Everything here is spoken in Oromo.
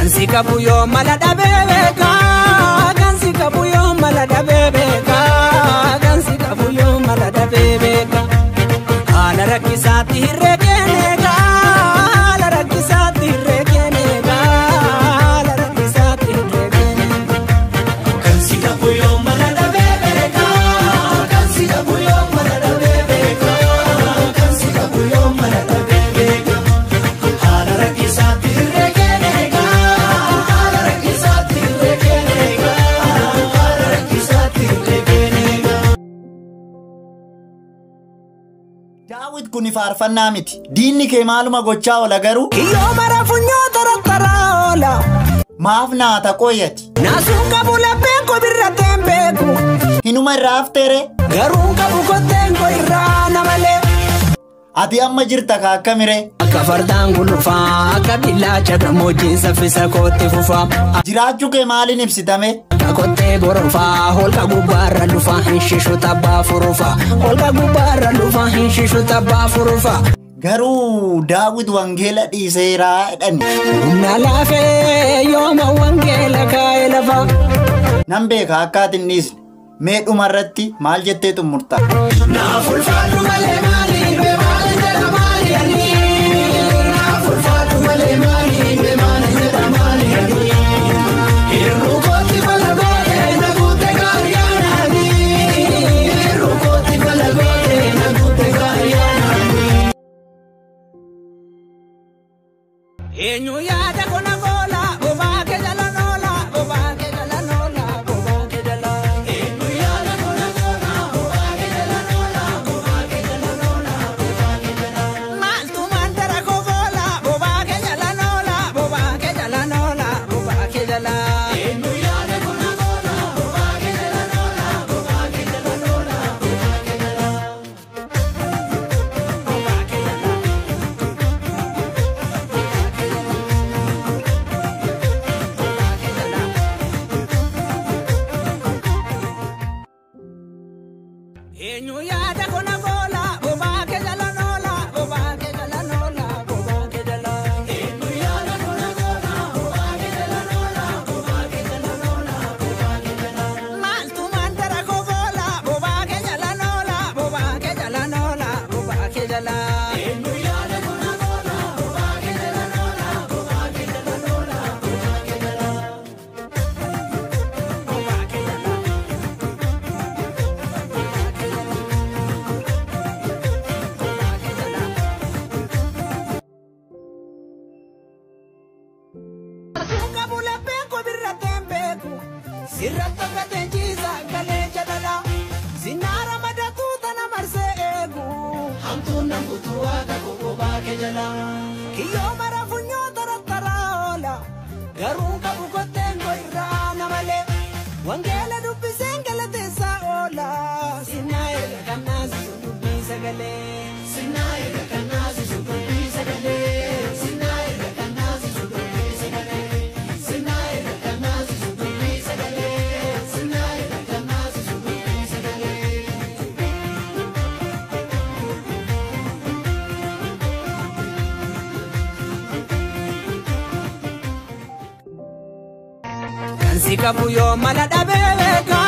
Kansi kabuyo malada bebeka, kansi kabuyo malada bebeka, kansi kabuyo malada bebeka. Ala rakisati regenega, ala rakisati regenega, ala rakisati regenega. Kansi kabuyo malada bebeka, kansi kabuyo malada bebeka, kansi kabuyo malada bebeka. Ala rakisati regenega, ala rakisati regenega, ala rakisati regenega. Daawit kuni faarfannaa miti. Diinni kee maaluma gochaa oola garuu? Kiyyoo mara funyoo tarattaraa oola. Maaf naata qoyyati. Naasuun qabu lapheen koo birrateen beeku. Hinuma irraa hafteere? Garuu qabu kotteen koo irraa namalee. Ati amma jirta kaakkamire? Akka fardaan gulufaa, akka billaacha gammoojjiin saffisa kootti fufaa. Jiraachuu kee maaliin ibsitame? Akka kottee borofaa, holqa gubbaarra lufaa hin shishu tabbaa furufaa. Holqa gubbaarra lufaa hin shishu tabbaa furufaa. Garuu Daawit wangeela dhiiseeraa jedhani. Humna laafee yooma wangeela kaa'e lafaa. Nan beeka akka ati hin dhiisne. Mee dhumarratti maal jettee xumurta? Naaf ulfaatu malee maaliin bee maaliin jedha maaliin? Naaf ulfaatu malee maaliin bee maaliin jedha maaliin? Hir'uu kooti balagoote na guute gaariyaanaani. Hir'uu kooti balagoote na guute gaariyaanaani. Eenyu yaada kona goola bobaa kee jala noola bobaa kee jala noola bobaa kee jala. Eenyu yaada kona goola bobaa kee jala noola bobaa kee jala noola bobaa kee jala. Maaltu mandara koo goola bobaa kee jala noola bobaa kee jala noola bobaa kee jala. Eenyu yaada kona goola bobaa kee jala noola bobaa kee jala noola bobaa kee jala. Bobaa kee jala. Eenyu yaada kona goola bobaa kee jala noola bobaa kee jala noola bobaa kee jala. Eenyu yaada kona goola bobaa kee jala noola bobaa kee jala noola bobaa kee jala. Maaltu mandara koo goola bobaa kee jala noola bobaa kee jala noola bobaa kee jala. Eenyu yaada kona goola bobaa kee jala noola bobaa kee jala noola bobaa kee jala. Bobaa kee jala. Suka bula beko birrateen beeku. Sirratta gateen ciisa galee jadala. Sinnaara madatu tana marsee eegu. Hamtuun nambutu waaqa bobaa kee jala. Kiyyoo mara funyoo tarattaraa oola. Garuu qabu kotteen koo irraa namalee. Wangeela dubbiseen galateessaa oola. Sinnaa erga kannaasisu dubbii sagalee. Sinnaa erga kannaasisu dubbii sagalee. Sinnaa erga kannaasisu dubbii sagalee. Sinnaa erga kannaasisu dubbii sagalee. Sinnaa erga kannaasisu dubbii sagalee. Kansi kabuyo malada bebeka.